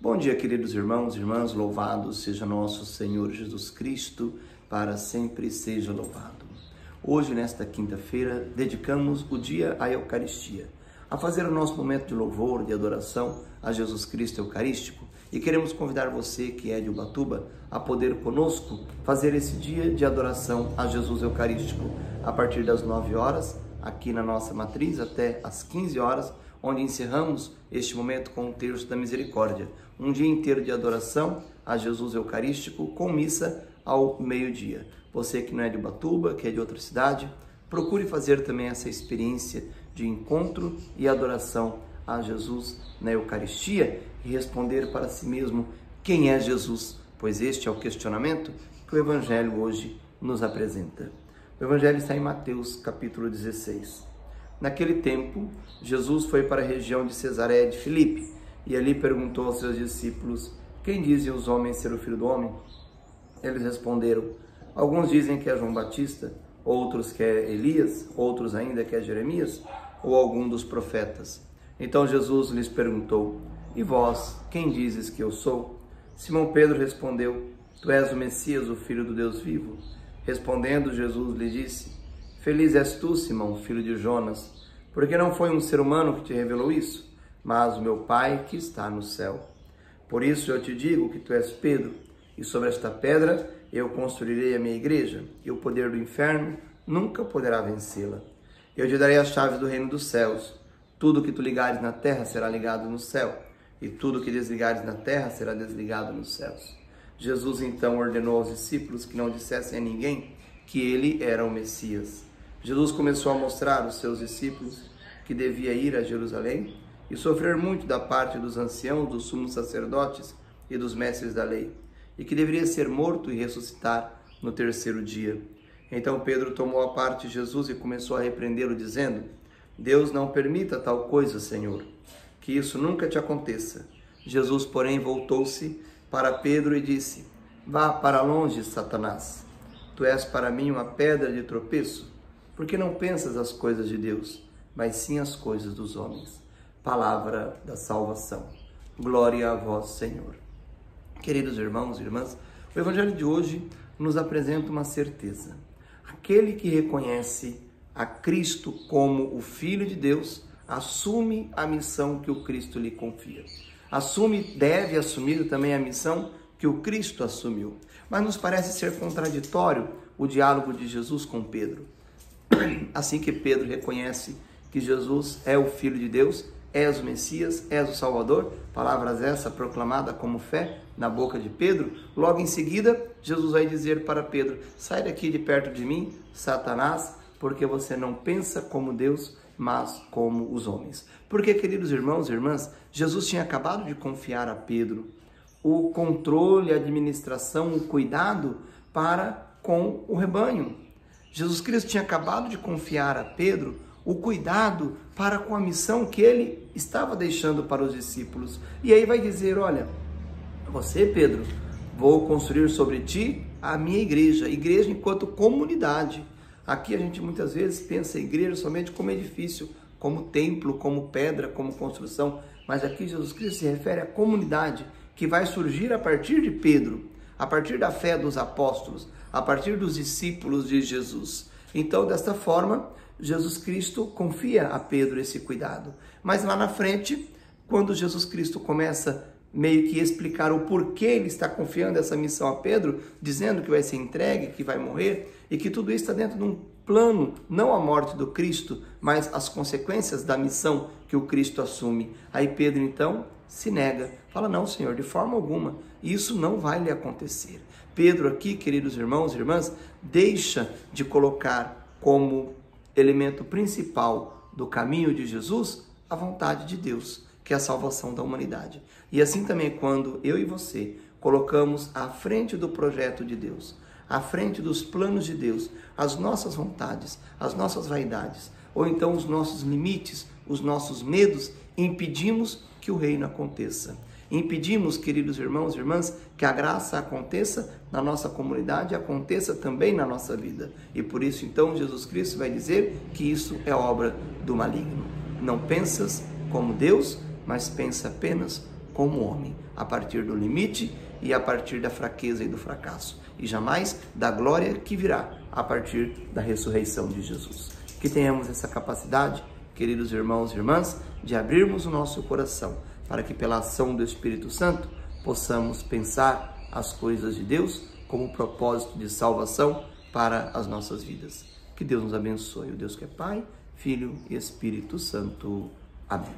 Bom dia, queridos irmãos e irmãs, louvado seja nosso Senhor Jesus Cristo, para sempre seja louvado. Hoje, nesta quinta-feira, dedicamos o dia à Eucaristia, a fazer o nosso momento de louvor, de adoração a Jesus Cristo Eucarístico, e queremos convidar você que é de Ubatuba a poder conosco fazer esse dia de adoração a Jesus Eucarístico, a partir das 9 horas, aqui na nossa matriz, até às 15 horas, onde encerramos este momento com o Terço da Misericórdia, um dia inteiro de adoração a Jesus Eucarístico, com missa ao meio-dia. Você que não é de Ubatuba, que é de outra cidade, procure fazer também essa experiência de encontro e adoração a Jesus na Eucaristia e responder para si mesmo quem é Jesus, pois este é o questionamento que o Evangelho hoje nos apresenta. O Evangelho está em Mateus, capítulo 16. Naquele tempo, Jesus foi para a região de Cesareia de Filipe e ali perguntou aos seus discípulos: quem dizem os homens ser o Filho do Homem? Eles responderam: alguns dizem que é João Batista, outros que é Elias, outros ainda que é Jeremias ou algum dos profetas. Então Jesus lhes perguntou: e vós, quem dizes que eu sou? Simão Pedro respondeu: tu és o Messias, o Filho do Deus vivo. Respondendo, Jesus lhe disse: feliz és tu, Simão, filho de Jonas, porque não foi um ser humano que te revelou isso, mas o meu Pai que está no céu. Por isso eu te digo que tu és Pedro, e sobre esta pedra eu construirei a minha igreja, e o poder do inferno nunca poderá vencê-la. Eu te darei as chaves do reino dos céus. Tudo que tu ligares na terra será ligado no céu, e tudo que desligares na terra será desligado nos céus. Jesus então ordenou aos discípulos que não dissessem a ninguém que ele era o Messias. Jesus começou a mostrar aos seus discípulos que devia ir a Jerusalém e sofrer muito da parte dos anciãos, dos sumos sacerdotes e dos mestres da lei, e que deveria ser morto e ressuscitar no terceiro dia. Então Pedro tomou a parte de Jesus e começou a repreendê-lo, dizendo: Deus não permita tal coisa, Senhor, que isso nunca te aconteça. Jesus, porém, voltou-se para Pedro e disse: vá para longe, Satanás. Tu és para mim uma pedra de tropeço, porque não pensas as coisas de Deus, mas sim as coisas dos homens. Palavra da salvação. Glória a vós, Senhor. Queridos irmãos e irmãs, o Evangelho de hoje nos apresenta uma certeza. Aquele que reconhece a Cristo como o Filho de Deus, assume a missão que o Cristo lhe confia. Deve assumir também a missão que o Cristo assumiu. Mas nos parece ser contraditório o diálogo de Jesus com Pedro. Assim que Pedro reconhece que Jesus é o Filho de Deus, és o Messias, és o Salvador, palavras essa proclamada como fé na boca de Pedro, logo em seguida, Jesus vai dizer para Pedro: sai daqui de perto de mim, Satanás, porque você não pensa como Deus, mas como os homens. Porque, queridos irmãos e irmãs, Jesus tinha acabado de confiar a Pedro o controle, a administração, o cuidado para com o rebanho. Jesus Cristo tinha acabado de confiar a Pedro o cuidado para com a missão que ele estava deixando para os discípulos. E aí vai dizer: olha, você, Pedro, vou construir sobre ti a minha igreja enquanto comunidade. Aqui a gente muitas vezes pensa a igreja somente como edifício, como templo, como pedra, como construção, mas aqui Jesus Cristo se refere à comunidade que vai surgir a partir de Pedro, a partir da fé dos apóstolos, a partir dos discípulos de Jesus. Então, desta forma, Jesus Cristo confia a Pedro esse cuidado. Mas lá na frente, quando Jesus Cristo começa meio que explicar o porquê ele está confiando essa missão a Pedro, dizendo que vai ser entregue, que vai morrer, e que tudo isso está dentro de um plano, não a morte do Cristo, mas as consequências da missão que o Cristo assume. Aí Pedro, então, se nega, fala: não, Senhor, de forma alguma, isso não vai lhe acontecer. Pedro aqui, queridos irmãos e irmãs, deixa de colocar como elemento principal do caminho de Jesus a vontade de Deus, que é a salvação da humanidade. E assim também, quando eu e você colocamos à frente do projeto de Deus, à frente dos planos de Deus, as nossas vontades, as nossas vaidades, ou então os nossos limites, os nossos medos, impedimos que o reino aconteça. Impedimos, queridos irmãos e irmãs, que a graça aconteça na nossa comunidade, aconteça também na nossa vida. E por isso, então, Jesus Cristo vai dizer que isso é obra do maligno. Não pensas como Deus, mas pensa apenas como homem, a partir do limite e a partir da fraqueza e do fracasso, e jamais da glória que virá a partir da ressurreição de Jesus. Que tenhamos essa capacidade, queridos irmãos e irmãs, de abrirmos o nosso coração, para que pela ação do Espírito Santo possamos pensar as coisas de Deus como propósito de salvação para as nossas vidas. Que Deus nos abençoe, o Deus que é Pai, Filho e Espírito Santo. Amém.